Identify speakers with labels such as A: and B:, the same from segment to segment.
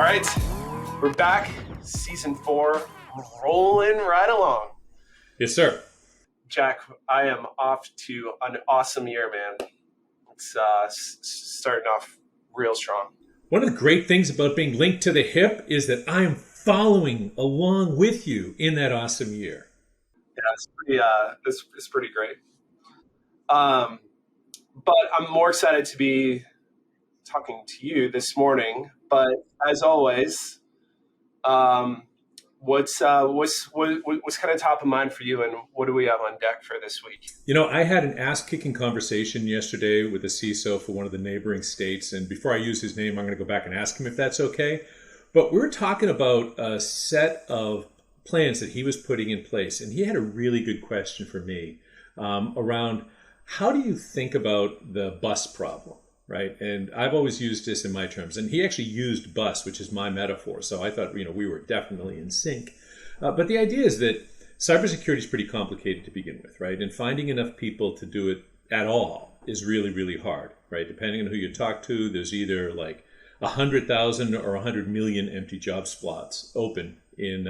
A: right, we're back. Season 4, rolling right along.
B: Yes, sir.
A: Jack, I am off to an awesome year, man. It's starting off real strong.
B: One of the great things about being linked to the hip is that I am following along with you in that awesome year.
A: Yeah, it's pretty great. But I'm more excited to be talking to you this morning. But as always, what's kind of top of mind for you, and what do we have on deck for this week?
B: You know, I had an ass-kicking conversation yesterday with a CISO for one of the neighboring states, and before I use his name, I'm going to go back and ask him if that's okay. But we were talking about a set of plans that he was putting in place, and he had a really good question for me around how do you think about the bus problem, right? And I've always used this in my terms, and he actually used bus, which is my metaphor. So I thought, we were definitely in sync. But the idea is that cybersecurity is pretty complicated to begin with, right? And finding enough people to do it at all is really, really hard, right? Depending on who you talk to, there's either like 100,000 or 100 million empty job slots open in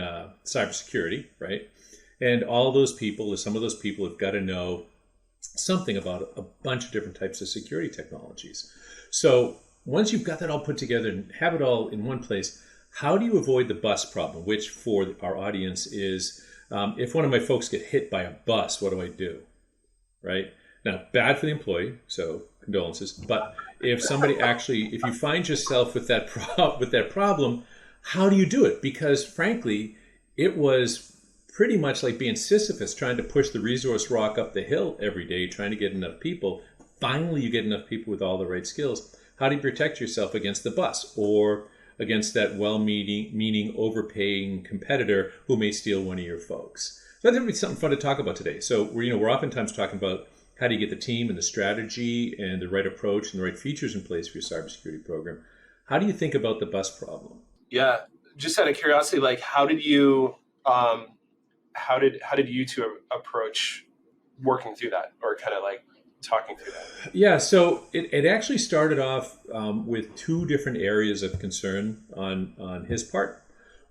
B: cybersecurity, right? And all those people, or some of those people, have got to know something about a bunch of different types of security technologies. So once you've got that all put together and have it all in one place, how do you avoid the bus problem? Which for our audience is, if one of my folks get hit by a bus, what do I do? Right? Now, bad for the employee, so condolences. But if somebody actually, if you find yourself with that problem, how do you do it? Because frankly, it was pretty much like being Sisyphus trying to push the resource rock up the hill every day, trying to get enough people. Finally, you get enough people with all the right skills. How do you protect yourself against the bus or against that well-meaning, overpaying competitor who may steal one of your folks? So I think it'd be something fun to talk about today. So we're oftentimes talking about how do you get the team and the strategy and the right approach and the right features in place for your cybersecurity program. How do you think about the bus problem?
A: Yeah, just out of curiosity, like how did you two approach working through that, or kind of like talking through that?
B: Yeah, so it actually started off with two different areas of concern on his part.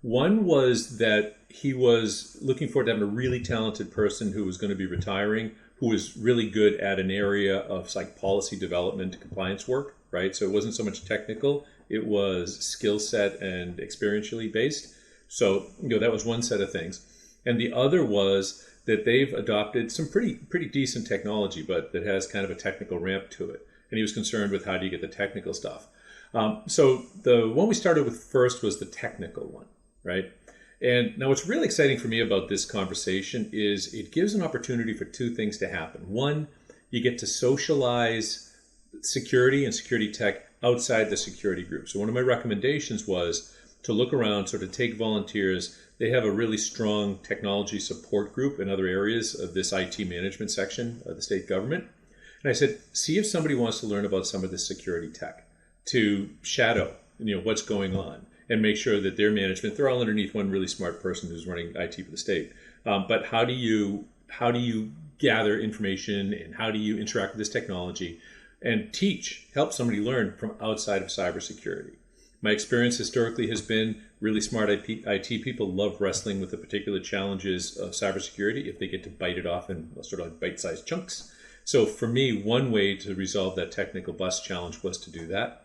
B: One was that he was looking forward to having a really talented person who was going to be retiring, who was really good at an area of like policy development, compliance work, right? So it wasn't so much technical, it was skill set and experientially based. So that was one set of things. And the other was that they've adopted some pretty decent technology, but that has kind of a technical ramp to it. And he was concerned with how do you get the technical stuff. So the one we started with first was the technical one, right? And now what's really exciting for me about this conversation is it gives an opportunity for two things to happen. One, you get to socialize security and security tech outside the security group. So one of my recommendations was to look around, sort of take volunteers. They have a really strong technology support group in other areas of this IT management section of the state government. And I said, see if somebody wants to learn about some of this security tech to shadow, what's going on and make sure that their management, they're all underneath one really smart person who's running IT for the state. But how do you gather information and how do you interact with this technology and help somebody learn from outside of cybersecurity? My experience historically has been really smart IT people love wrestling with the particular challenges of cybersecurity if they get to bite it off in sort of like bite-sized chunks. So for me, one way to resolve that technical bus challenge was to do that.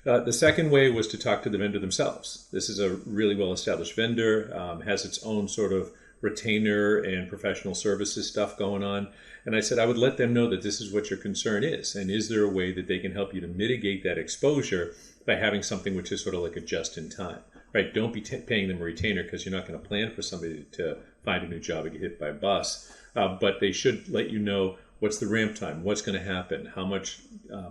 B: The second way was to talk to the vendor themselves. This is a really well-established vendor, has its own sort of retainer and professional services stuff going on. And I said I would let them know that this is what your concern is. And is there a way that they can help you to mitigate that exposure by having something which is sort of like a just-in-time, right? Don't be paying them a retainer because you're not going to plan for somebody to find a new job and get hit by a bus. But they should let you know what's the ramp time, what's going to happen, how much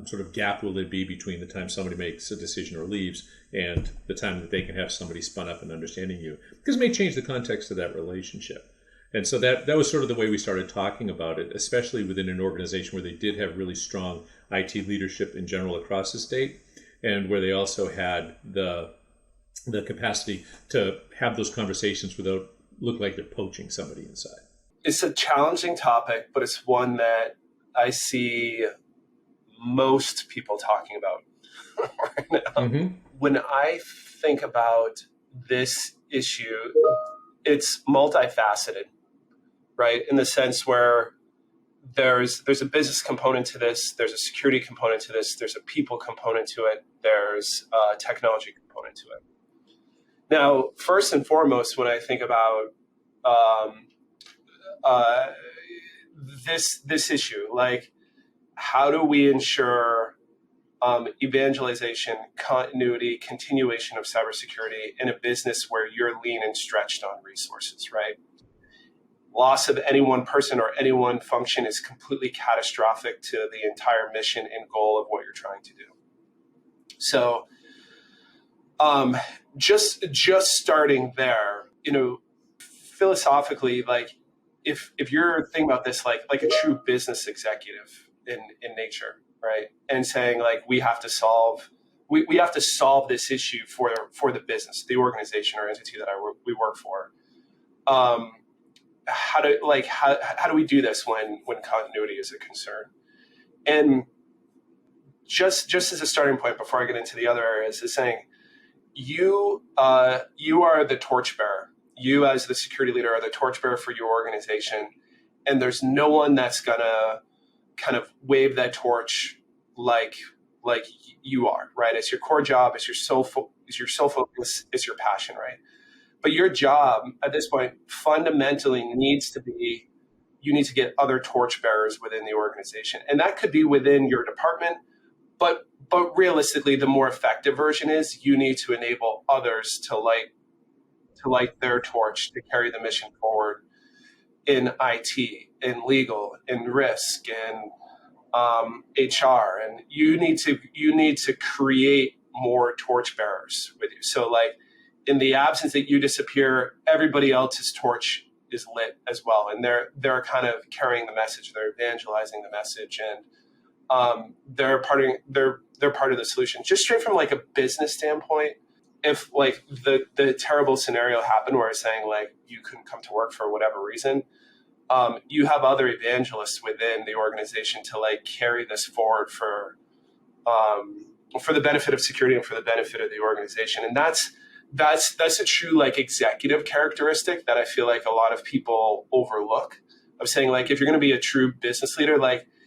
B: sort of gap will there be between the time somebody makes a decision or leaves and the time that they can have somebody spun up and understanding you. Because it may change the context of that relationship. And so that was sort of the way we started talking about it, especially within an organization where they did have really strong IT leadership in general across the state, and where they also had the capacity to have those conversations without look like they're poaching somebody inside.
A: It's a challenging topic, but it's one that I see most people talking about right now.
B: Mm-hmm.
A: when I think about this issue, it's multifaceted, right? In the sense where there's a business component to this, there's a security component to this, there's a people component to it, there's a technology component to it. Now, first and foremost, when I think about uh, this issue, like how do we ensure evangelization, continuity, continuation of cybersecurity in a business where you're lean and stretched on resources, right? Loss of any one person or any one function is completely catastrophic to the entire mission and goal of what you're trying to do. So just starting there, philosophically, like if you're thinking about this like a true business executive in nature, right? And saying like we have to solve this issue for the business, the organization or entity that we work for. How do we do this when continuity is a concern? And just as a starting point before I get into the other areas is saying you are the torchbearer. You as the security leader are the torchbearer for your organization, and there's no one that's gonna kind of wave that torch like you are, right? It's your core job, it's your sole focus, it's your passion, right? But your job at this point fundamentally needs to be, you need to get other torchbearers within the organization. And that could be within your department, but realistically, the more effective version is you need to enable others to light their torch to carry the mission forward in IT, in legal, in risk, in HR, and you need to create more torchbearers with you. So like in the absence that you disappear, everybody else's torch is lit as well, and they're kind of carrying the message, they're evangelizing the message, and they're part of the solution. Just straight from like a business standpoint, if like the terrible scenario happened where it's saying like you couldn't come to work for whatever reason, you have other evangelists within the organization to like carry this forward for the benefit of security and for the benefit of the organization. And that's a true like executive characteristic that I feel like a lot of people overlook, of saying like if you're going to be a true business leader,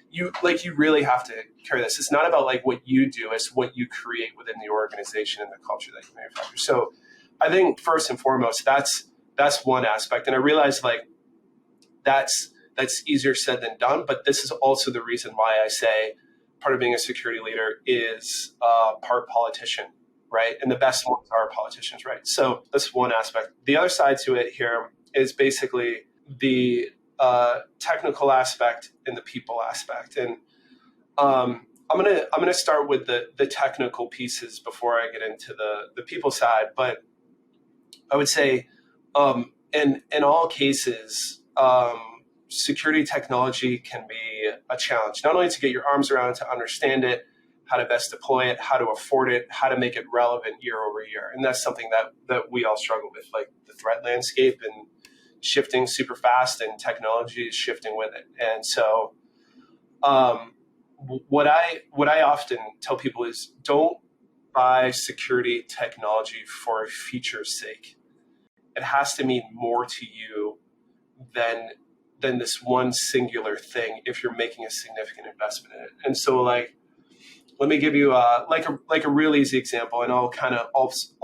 A: you really have to carry this. It's not about like what you do, it's what you create within the organization and the culture that you manufacture. So I think first and foremost, that's one aspect. And I realize like that's easier said than done, but this is also the reason why I say part of being a security leader is part politician, right? And the best ones are politicians, right? So that's one aspect. The other side to it here is basically the technical aspect and the people aspect. And I'm gonna start with the technical pieces before I get into the people side. But I would say in all cases, security technology can be a challenge, not only to get your arms around, to understand it, how to best deploy it, how to afford it, how to make it relevant year over year. And that's something that we all struggle with, like the threat landscape and shifting super fast, and technology is shifting with it. And so what I often tell people is don't buy security technology for feature's sake. It has to mean more to you than this one singular thing if you're making a significant investment in it. And so like let me give you like a real easy example, and I'll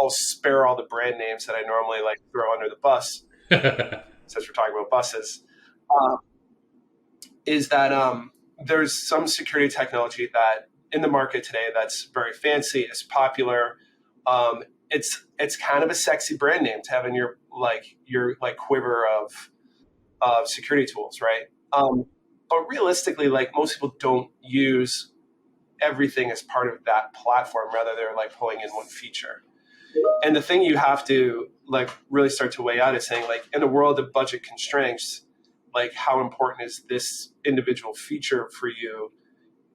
A: spare all the brand names that I normally like throw under the bus since we're talking about buses. Is that there's some security technology that in the market today that's very fancy, is popular. It's kind of a sexy brand name to have in your quiver of security tools, right? But realistically, like most people don't use everything as part of that platform. Rather, they're like pulling in one feature. And the thing you have to like really start to weigh out is saying like in a world of budget constraints, like how important is this individual feature for you,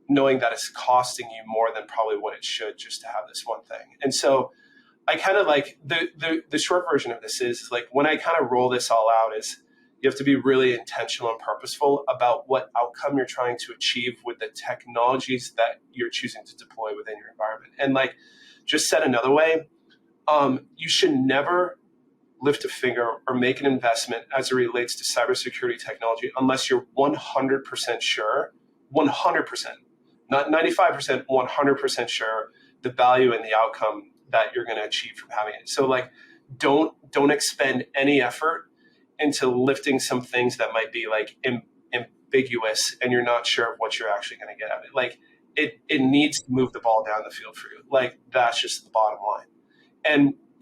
A: knowing that it's costing you more than probably what it should just to have this one thing. And so I kind of like the short version of this is like when I kind of roll this all out is you have to be really intentional and purposeful about what outcome you're trying to achieve with the technologies that you're choosing to deploy within your environment. And like just said another way, you should never lift a finger or make an investment as it relates to cybersecurity technology unless you're 100% sure, 100%, not 95%, 100% sure the value and the outcome that you're going to achieve from having it. So like, don't expend any effort into lifting some things that might be like ambiguous and you're not sure of what you're actually going to get out of it. Like it needs to move the ball down the field for you. Like that's just the bottom line.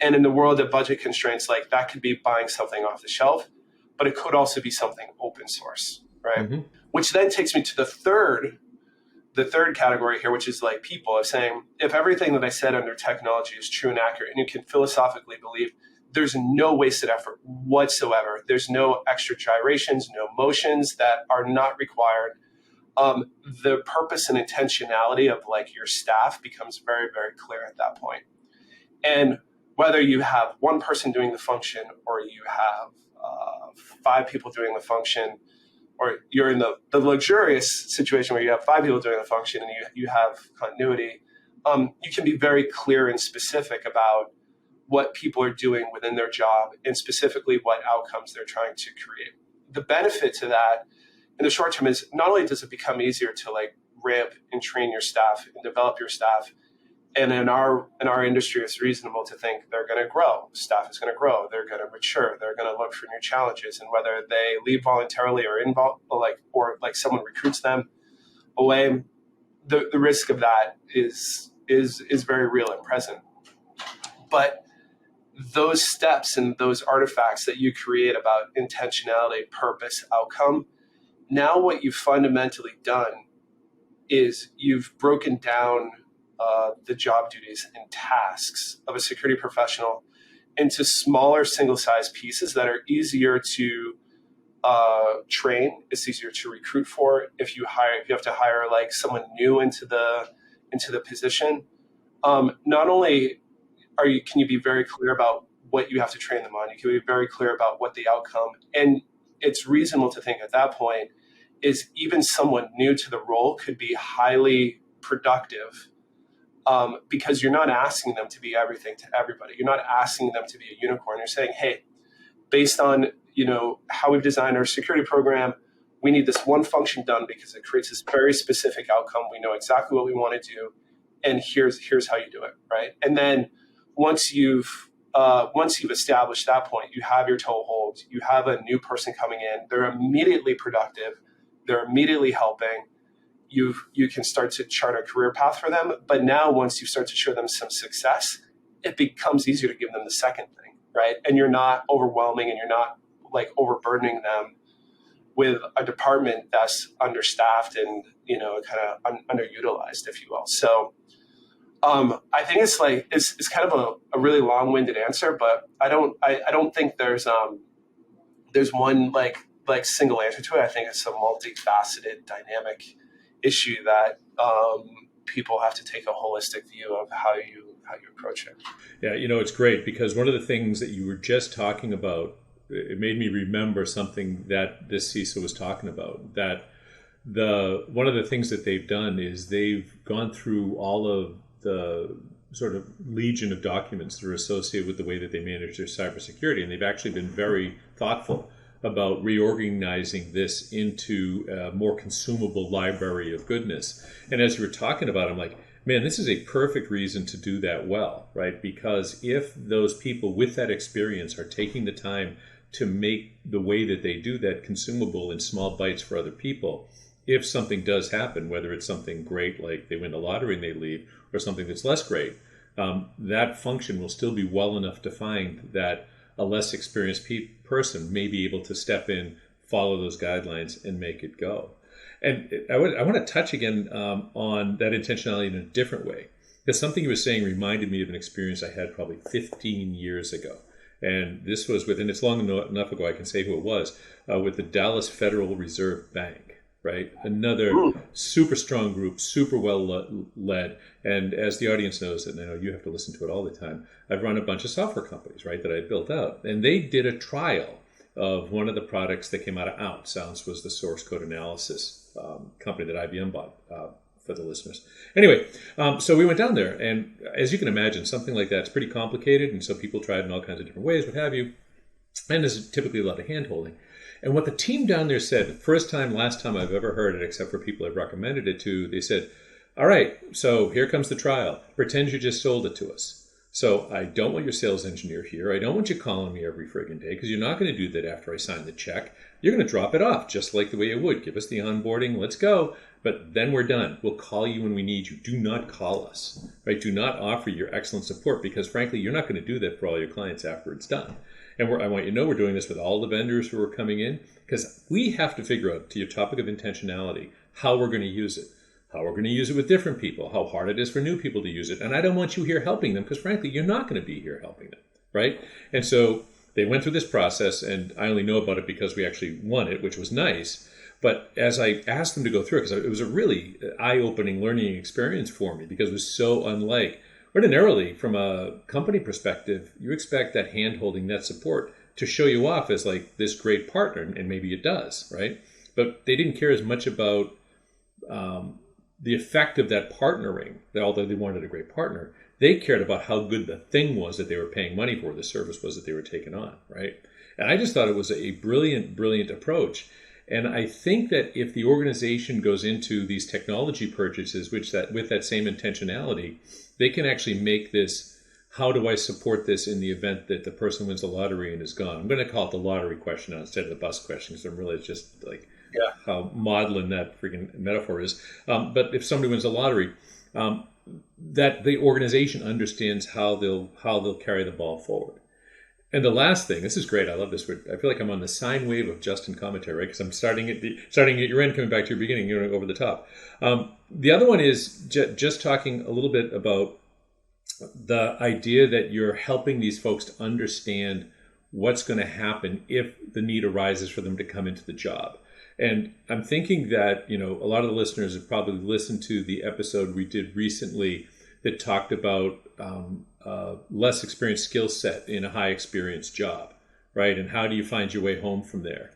A: And in the world of budget constraints, like that could be buying something off the shelf, but it could also be something open source, right? Mm-hmm. Which then takes me to the third category here, which is like people of saying, if everything that I said under technology is true and accurate, and you can philosophically believe there's no wasted effort whatsoever, there's no extra gyrations, no motions that are not required. The purpose and intentionality of like your staff becomes very, very clear at that point. And whether you have one person doing the function or you have 5 people doing the function, or you're in the luxurious situation where you have 5 people doing the function and you have continuity, you can be very clear and specific about what people are doing within their job and specifically what outcomes they're trying to create. The benefit to that in the short term is not only does it become easier to like ramp and train your staff and develop your staff, and in our industry, it's reasonable to think they're going to grow. Staff is going to grow. They're going to mature. They're going to look for new challenges. And whether they leave voluntarily or someone recruits them away, the risk of that is very real and present. But those steps and those artifacts that you create about intentionality, purpose, outcome, now what you've fundamentally done is you've broken down the job duties and tasks of a security professional into smaller single-sized pieces that are easier to train. It's easier to recruit for. If you have to hire like someone new into the position, not only can you be very clear about what you have to train them on, you can be very clear about what the outcome, and it's reasonable to think at that point is even someone new to the role could be highly productive. Because you're not asking them to be everything to everybody. You're not asking them to be a unicorn. You're saying, hey, based on how we've designed our security program, we need this one function done because it creates this very specific outcome. We know exactly what we want to do, and here's how you do it, right? And then once you've established that point, you have your toehold, you have a new person coming in, they're immediately productive, they're immediately helping. You can start to chart a career path for them. But now once you start to show them some success, it becomes easier to give them the second thing, right? And you're not overwhelming and you're not like overburdening them with a department that's understaffed and, kind of underutilized, if you will. So I think it's kind of a really long-winded answer, but I don't think there's one like single answer to it. I think it's a multifaceted, dynamic issue that people have to take a holistic view of how you approach it.
B: Yeah, it's great because one of the things that you were just talking about, it made me remember something that this CISO was talking about, that one of the things that they've done is they've gone through all of the sort of legion of documents that are associated with the way that they manage their cybersecurity, and they've actually been very thoughtful about reorganizing this into a more consumable library of goodness. And as you were talking about, I'm like, man, this is a perfect reason to do that well, right? Because if those people with that experience are taking the time to make the way that they do that consumable in small bites for other people, if something does happen, whether it's something great like they win the lottery and they leave, or something that's less great, that function will still be well enough defined that a less experienced person may be able to step in, follow those guidelines, and make it go. And I want to touch again on that intentionality in a different way, because something you were saying reminded me of an experience I had probably 15 years ago. And this was and it's long enough ago I can say who it was, with the Dallas Federal Reserve Bank. Right, another super strong group, super well led, and as the audience knows, and I know you have to listen to it all the time, I've run a bunch of software companies, right, that I built out, and they did a trial of one of the products that came out of Ounce. Ounce was the source code analysis company that IBM bought for the listeners. Anyway, so we went down there, and as you can imagine, something like that's pretty complicated, and so people tried in all kinds of different ways, what have you. And there's typically a lot of hand-holding. And what the team down there said, last time I've ever heard it, except for people I've recommended it to, they said, all right, so here comes the trial. Pretend you just sold it to us. So I don't want your sales engineer here. I don't want you calling me every friggin' day, because you're not going to do that after I sign the check. You're going to drop it off just like the way you would. Give us the onboarding. Let's go. But then we're done. We'll call you when we need you. Do not call us, right? Do not offer your excellent support, because frankly, you're not going to do that for all your clients after it's done. And I want you to know we're doing this with all the vendors who are coming in, because we have to figure out, to your topic of intentionality, how we're going to use it. How we're going to use it with different people, how hard it is for new people to use it. And I don't want you here helping them, because frankly, you're not going to be here helping them, right? And so they went through this process, and I only know about it because we actually won it, which was nice. But as I asked them to go through it, because it was a really eye-opening learning experience for me, because it was so unlike. Ordinarily, from a company perspective, you expect that hand-holding, that support to show you off as like this great partner, and maybe it does, right? But they didn't care as much about the effect of that partnering, that although they wanted a great partner, they cared about how good the thing was that they were paying money for, the service was that they were taking on, right? And I just thought it was a brilliant, brilliant approach. And I think that if the organization goes into these technology purchases, with that same intentionality, they can actually make this, how do I support this in the event that the person wins the lottery and is gone? I'm going to call it the lottery question instead of the bus question, because I'm really just like, how maudlin that freaking metaphor is. But if somebody wins the lottery, that the organization understands how they'll carry the ball forward. And the last thing, this is great. I love this. I feel like I'm on the sine wave of Justin commentary, right? Because I'm starting at your end, coming back to your beginning, over the top. The other one is just talking a little bit about the idea that you're helping these folks to understand what's going to happen if the need arises for them to come into the job. And I'm thinking that, a lot of the listeners have probably listened to the episode we did recently that talked about less experienced skill set in a high experienced job, right? And how do you find your way home from there?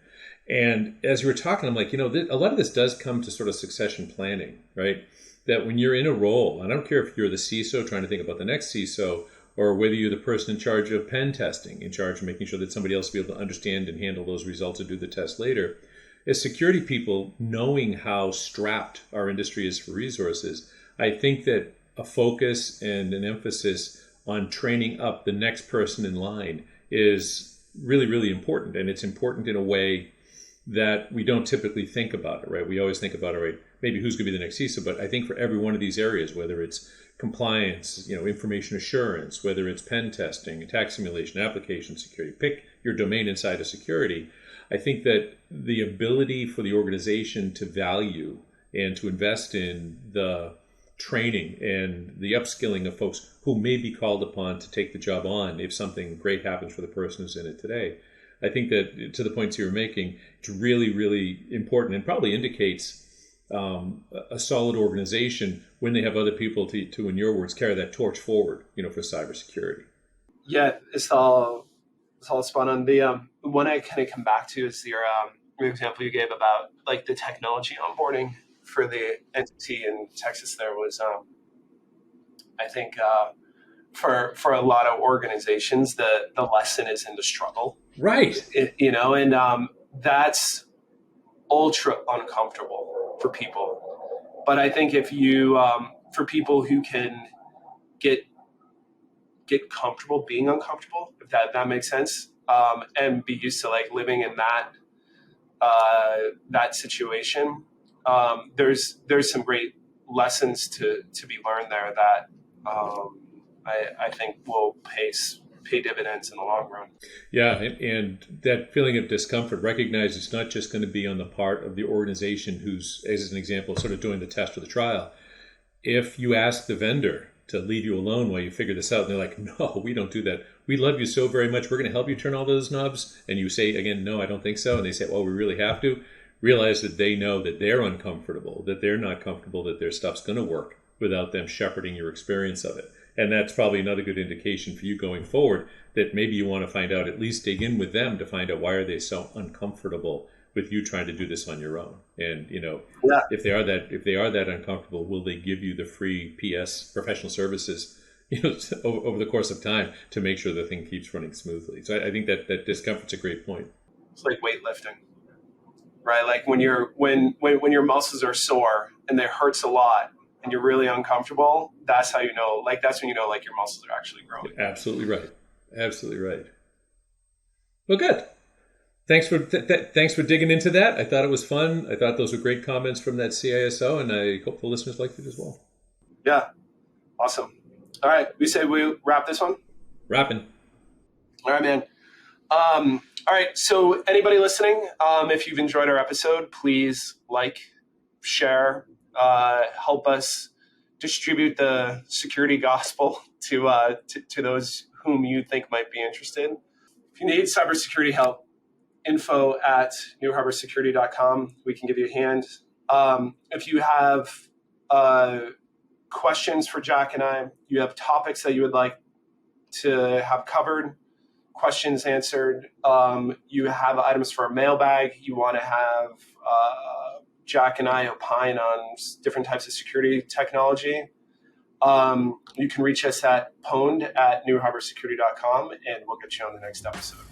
B: And as you were talking, I'm like, a lot of this does come to sort of succession planning, right? That when you're in a role, and I don't care if you're the CISO trying to think about the next CISO, or whether you're the person in charge of pen testing, in charge of making sure that somebody else will be able to understand and handle those results and do the test later. As security people, knowing how strapped our industry is for resources, I think that a focus and an emphasis on training up the next person in line is really, really important. And it's important in a way that we don't typically think about it, right? We always think about, all right, maybe who's going to be the next CISO, but I think for every one of these areas, whether it's compliance, information assurance, whether it's pen testing, attack simulation, application security, pick your domain inside of security, I think that the ability for the organization to value and to invest in the training and the upskilling of folks who may be called upon to take the job on if something great happens for the person who's in it today. I think that, to the points you were making, it's really, really important, and probably indicates a solid organization when they have other people to, in your words, carry that torch forward, for cybersecurity.
A: Yeah, it's all spot on. The one I kind of come back to is your example you gave about like the technology onboarding for the entity in Texas. There was, I think, for a lot of organizations, the lesson is in the struggle,
B: right?
A: And that's ultra uncomfortable for people. But I think if you, for people who can get comfortable being uncomfortable, if that makes sense, and be used to like living in that situation, there's some great lessons to be learned there that I think will pay dividends in the long run.
B: Yeah, and that feeling of discomfort, recognize it's not just going to be on the part of the organization who's, as an example, sort of doing the test or the trial. If you ask the vendor to leave you alone while you figure this out, and they're like, no, we don't do that. We love you so very much. We're going to help you turn all those knobs. And you say, again, no, I don't think so. And they say, well, we really have to. Realize that they know that they're uncomfortable, that they're not comfortable, that their stuff's going to work without them shepherding your experience of it. And that's probably another good indication for you going forward that maybe you want to find out, at least dig in with them to find out why are they so uncomfortable with you trying to do this on your own. And
A: Yeah.
B: if they are that uncomfortable, will they give you the free PS professional services over the course of time to make sure the thing keeps running smoothly? So I think that discomfort's a great point.
A: It's like weightlifting, right? Like when your muscles are sore and they hurts a lot and you're really uncomfortable, that's how you know. Like that's when you know like your muscles are actually growing.
B: Absolutely right. Absolutely right. Well, good. Thanks for digging into that. I thought it was fun. I thought those were great comments from that CISO, and I hope the listeners liked it as well.
A: Yeah, awesome. All right, we say we wrap this one.
B: Wrapping.
A: All right, man. All right, so anybody listening, if you've enjoyed our episode, please like, share, help us distribute the security gospel to those whom you think might be interested. If you need cybersecurity help, info@NuHarborSecurity.com. We can give you a hand. If you have questions for Jack and I, you have topics that you would like to have covered, questions answered, you have items for a mailbag, you want to have Jack and I opine on different types of security technology, you can reach us at pwned@NuHarborSecurity.com, and we'll get you on the next episode.